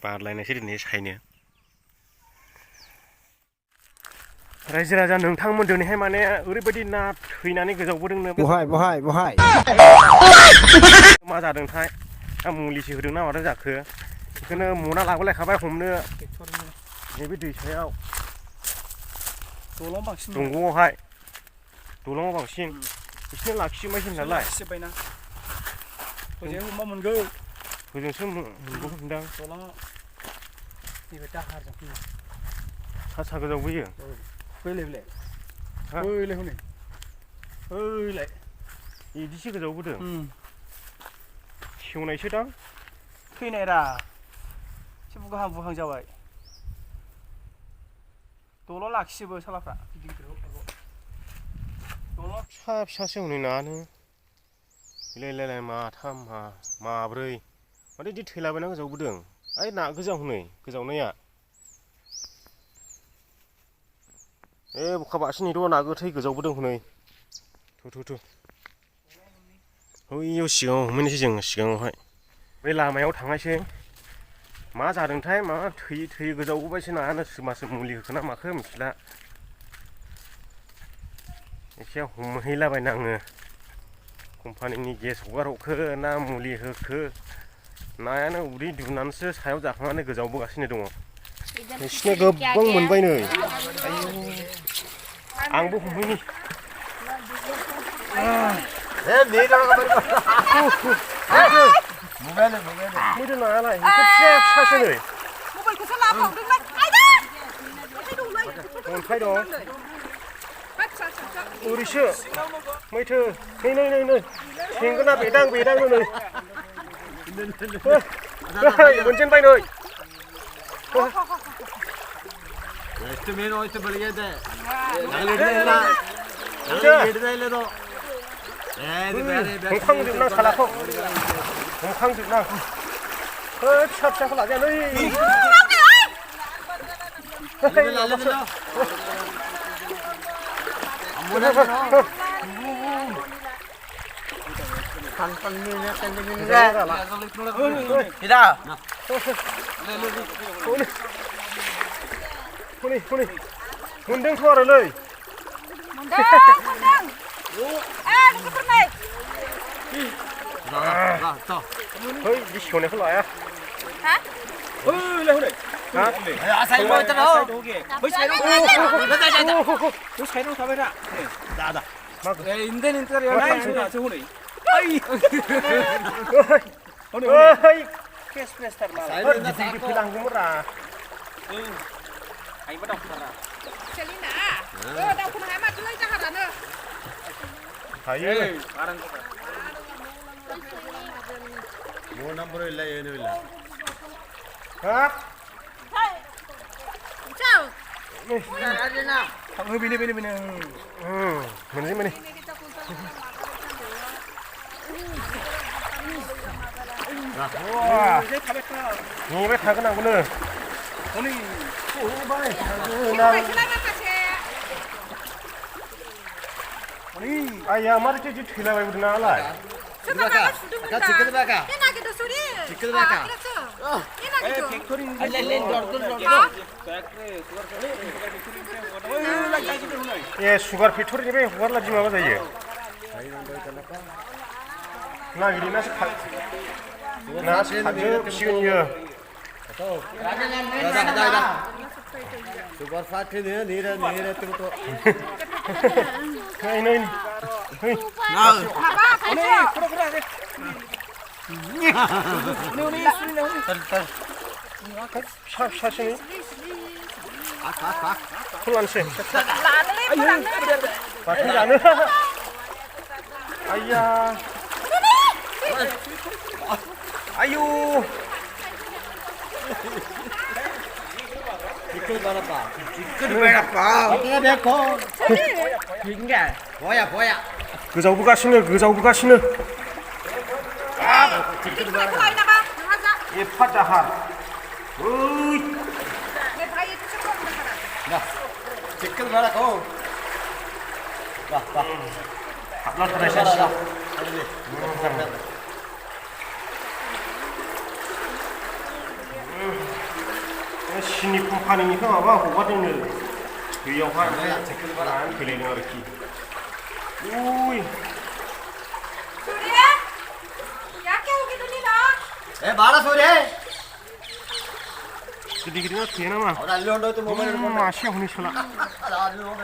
बारलायनायसो दिनै सायनो रायजो राजा नोंथांमोन दिनैहाय माने ओरैबायदि ना थैनानै गोजावबोदोंनो बहाय मा जादोंथाय आं मुलिसो होदों ना मादों जाखो बेखौनो मना लाबोलायखाबाय हमनो नैबे दैसायाव दंग'आवहाय दलङाव बांसिन बिसोरनो लाखिजोबबायसै नालाय होजोंसो मोनगौ होनदां सा गोजावबोयो बिदिसो गोजावबोदों सेवनायसो दां थैनाय रा एसे बुहां जाबाय दल' लाखिजोबो सालाफ्रा फिसा फिसासो हनै नायानो गैलायलाय माथाम माब्रै माथो बिदि थैलाबायना गोजावबोदों ओइ ना गोजाव हनै गोजावनाया बुखाबासो नेद' ना गोथै गोजावबोदों हनै थु बैयाव सिगाङाव हमहैनोसै जों सिगाङावहाय बे लामायाव थांनायसै मा जादोंथाय मा थैयै गोजावबोबायसो नायानो सोरबासो मुलि होखोना माखो मिथिला एसे हमहैलाबायनो आङो कम्पानिनि गेस हगारहरखो ना मुलि होखो नायानो उदै दुनानैसो सायाव जाखांनानै गोजावबोगासिनो दङ नोंसिनो गोबां मोनबाय नै आंबो हमहैनि मैदो नायालाय एसे फिसासो नै अन्थाइ दं ओरैसो मैथो नै थेंगोना बेदांनो नै मोनजेनबाय नै हमखांजोबनां सालाखौ हमखांजोबनां फिसाखौ लाजाया नै मोनदोंथ' आरोलै बि सेवनायखौ लाया नेबाय थागोन आंखौनो आइया मारैथो बिदि थैलाबायबोदों नालाय सुगार फेक्ट'रिनिफ्राय हगारला दि माबा जायो नागिरनासो खाजोबसिगोन इयो सुगार फैक्ट'रि फिसासो लानोसै बाथोन जानो आइया आयु गोजावबोगासिनो एफा दाहार हाबला सिनि कम्पानिनिफ्राय माबा हगारदोंनो दैयावहाय नायानो थैलायदों आरोखि उय ए बाड़ा सोरे गिदिर गिदिर थैया नामा और अल्ली होंडो तो मोबाइल मासेया हनै सोला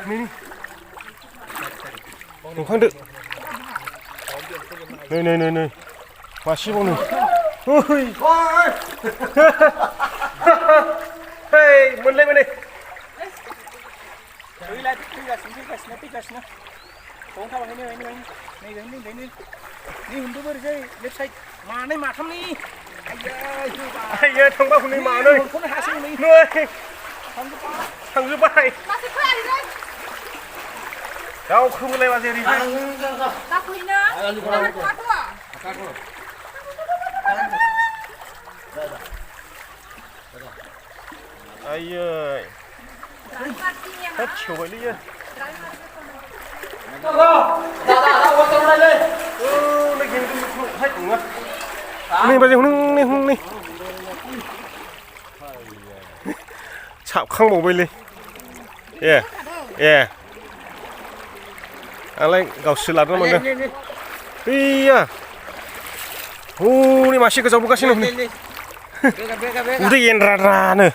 नै ओंखारदो नै मासेबावनो ओइ हेय मोनलायबाय नै फैगासिनो दं थाबाय नै हुन्दु बोरैजाय लेफ्ट साइड मानै माथामनि आइया थांबा हनै मानै मोनखौनो हायासै हनै नै थांजोब्बाय दावखोबोलायबासै ओरैजाय आइयै होद सेवबायलै नै गेंगुहाय नङा नै बाजै हनै साबखांबावबायलै ए आंलाय गावसो लादों मोनदों गैया हनै मासे गोजावबोगासिनो हनै उदै एनद्राद्रानो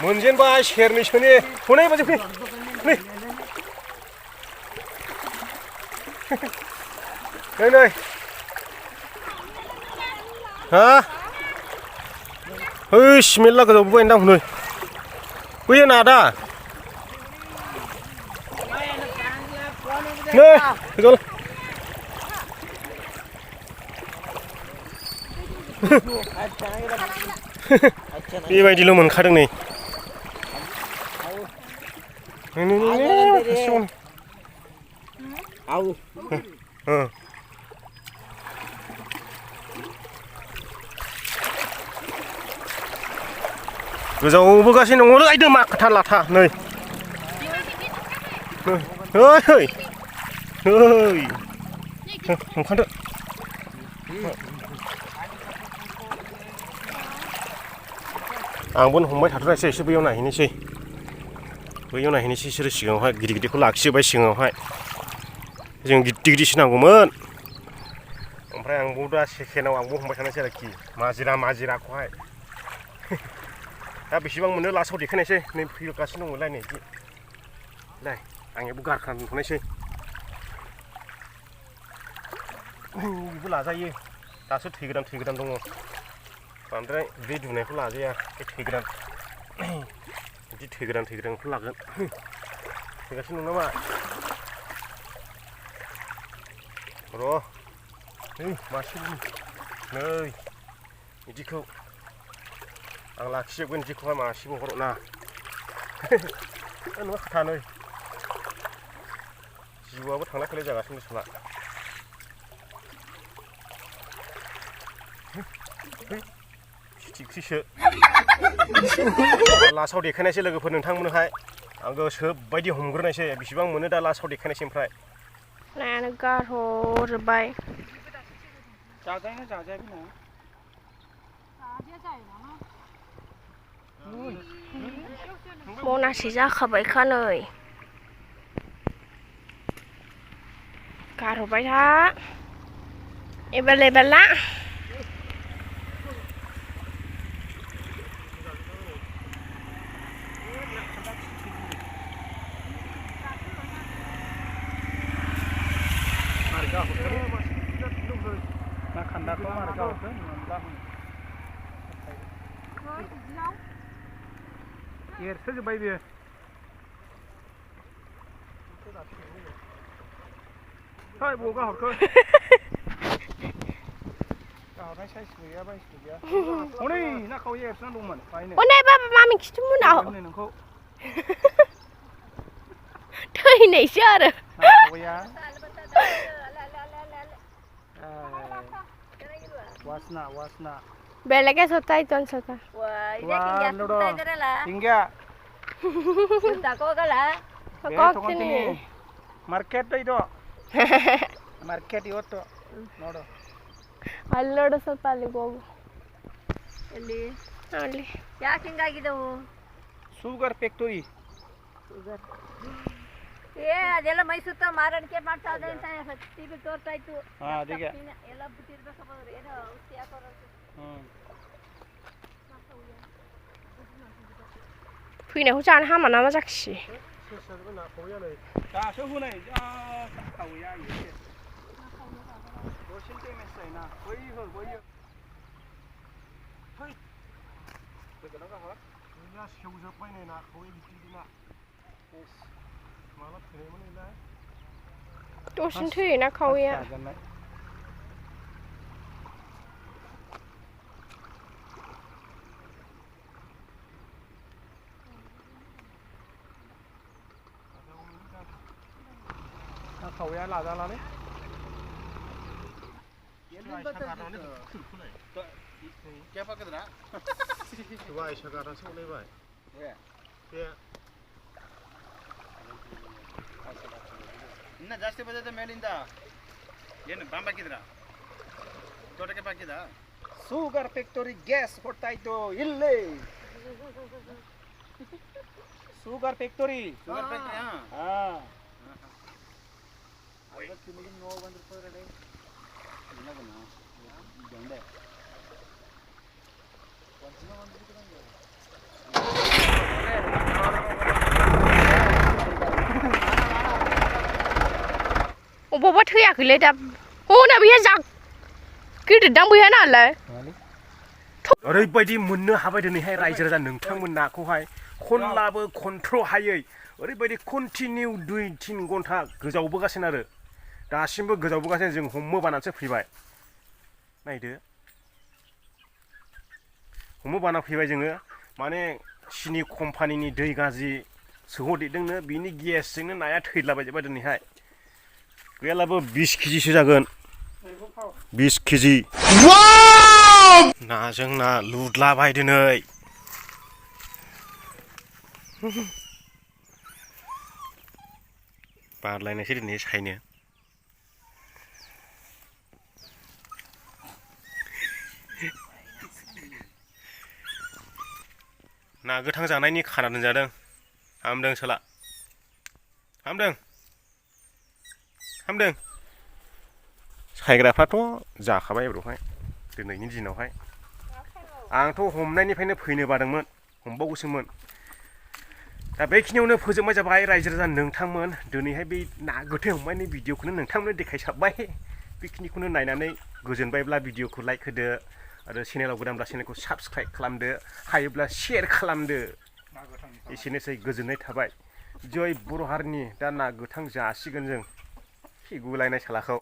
मोनजेनबाय सेरनैसोनि हनै बाजै फै नै हा हैस मेरला गोजावबोबाय दां हनै बैयो नादा नै फैगोल बेबायदिल' मोनखादों नै गोजावबोगासिनो दङलै आयदो माथा लाथा नै ओंखारदो आंबो हमबाय थाथ'नायसै एसे बैयाव नायहैनोसै बिसोरो सिगाङावहाय गिदिर गिदिरखौ लाखिजोब्बाय सिगाङावहाय जों गिदिर गिदिरसो नांगौमोन ओमफ्राय आंबो दा सेकेन्डआव आंबो हमबाय थानोसै आरोखि माजिराखौहाय दा बेसेबां मोनो लास्टआव देखायनायसै नै फैगासिनो दंमोनलाय नै लाय आं बेखौ गारखाना दोनथ'नायसै बेबो लाजायो दासो थैगोदान दङ बांद्राय बे दुनायखौ लाजाया बे थैगोदान बिदि थैगोदानखौ लागोन फैगासिनो दं नामा र' नै मासे नै बिदिखौ आं लाखिजोबगोन बिदिखौहाय मासेबो हरना नोंहा खोथा नै जिउआबो थांलाय फैलाय जागासिनो सोला फिथिख्रिसो लास्टआव देखायनायसै लोगोफोर नोंथांमोनहाय आं गोसो बायदि हमग्रोनायसै बेसेबां मोनो दा लास्टआव देखायनायसै ओमफ्राय नायानो गारहरजोब्बाय मनासे जाखाबायखा नै गारहरबाय था एबार ला एरसोजोब्बाय बेयो है बबाव गाहरखो गाहरनाय साइसबो गैया बाइसबो गैया हनै ना खावै एरसोना दंमोन हनै बाबा मामि खिथुमोनाव नोंखौ थैनायसो आरो खावैया वासना बेलेगे सोता इतन सोता hinga tako kala market itu market itu nodo allodo ಸ್ವಲ್ಪ ಅಲ್ಲಿ ಹೋಗು ಎಲ್ಲಿ ಯಾಕೆ ಹಿಂಗಾಗಿದ್ದವು ಶುಗರ್ ಫ್ಯಾಕ್ಟರಿ ಏ ಅದೆಲ್ಲ ಮೈಸೂತ ಮಾರಾಣಿಕೆ ಮಾಡ್ತಾ ಇದೆ ಅಂತ ಟಿವಿ ತೋರ್ತಾ ಇತ್ತು ಅದಕ್ಕೆ ಎಲ್ಲ ಬಿಟ್ಟಿರ್ಬೇಕಪ್ಪ ಅವ್ರು ಏನೋ ಔಷಧಿ ಹಾಕೋರು Phi này hỗ trợ nó mà nó chắc xỉ. 자, 저분에 가오야 이렇게. 노신 때문에 써이나 거의 거의. 헐. 그거 나가 봐. 야 시켜보자 빨리 나 거기 뒤지나. 말아 그래면 나. Tôi xin thủy nó khâu ya. 가오야 라자라네. क्या पकड़ रहा? वाई शकारा से ले भाई ये ಇನ್ನ ಜಾಸ್ತಿ ಬಂದೈತೆ ಮೇಲಿಂದ ಏನು ಬಾಂಬ್ ಹಾಕಿದ್ರಾ ತೋಟಕ್ಕೆ ಹಾಕಿದ ಶುಗರ್ ಫ್ಯಾಕ್ಟರಿ ಗ್ಯಾಸ್ ಕೊಡ್ತಾ ಇತ್ತು ಇಲ್ಲಿ ಶುಗರ್ ಫ್ಯಾಕ್ಟರಿ ಶುಗರ್ ಫ್ಯಾಕ್ಟರಿ ಹಾ ನಿಮಗೆ ನೋವು ಬಂದಿರ್ತಾರೆ ಇಲ್ಲ ಗಂಡೆ Bố bắt thuyết cái lấy đập. Ô nè bây giờ cứ để đâm bây giờ nào lại. ओरैबायदि मोननो हाबाय दिनैहाय रायजो राजा नोंथांमोन नाखौहाय खनलाबो कन्ट्रल हायै ओरैबायदि कन्टिनिउ 2-3 घन्टा गोजावबोगासिनो आरो दासिमबो गोजावबोगासिनो जों हमो बानानैसो फैबाय नायदो हमो बाना फैबाय जोङो माने सिनि कम्पानिनि दै गाज्रि सोहरदेरदोंनो बिनि गेसजोंनो नाया थैलाबायजोब्बाय दिनैहाय गैयालाबो 20 केजिसो जागोन 20 केजि नाजों ना लुदलाबाय दिनै बारलायनायसो दिनै सायनो ना गोथां जानायनि खाना दोनजादों हामदों सोला हामदों हामदों सायग्राफ्राथ' जाखाबाय बेवहाय दिनैनि दिनावहाय आंथ' हमनायनिफ्रायनो फैनो बादोंमोन हमबावगौसोमोन दा बेखिनियावनो फोजोबनाय जाबाय रायजो राजा नोंथांमोन दिनैहाय बे ना गोथै हमनायनि भिडिअखौनो नोंथांमोननो देखायसाबबाय बेखिनिखौनो नायनानै गोजोनबायब्ला भिडिअखौ लाइक होदो आरो चेनेलाव गोदानब्ला चेनेलखौ साबस्क्राइब खालामदो हायोब्ला शेयार खालामदो एसेनोसै गोजोननाय थाबाय जय बर' हारिनि दा ना गोथां जासिगोन जों फिगुलायनाय सालाखौ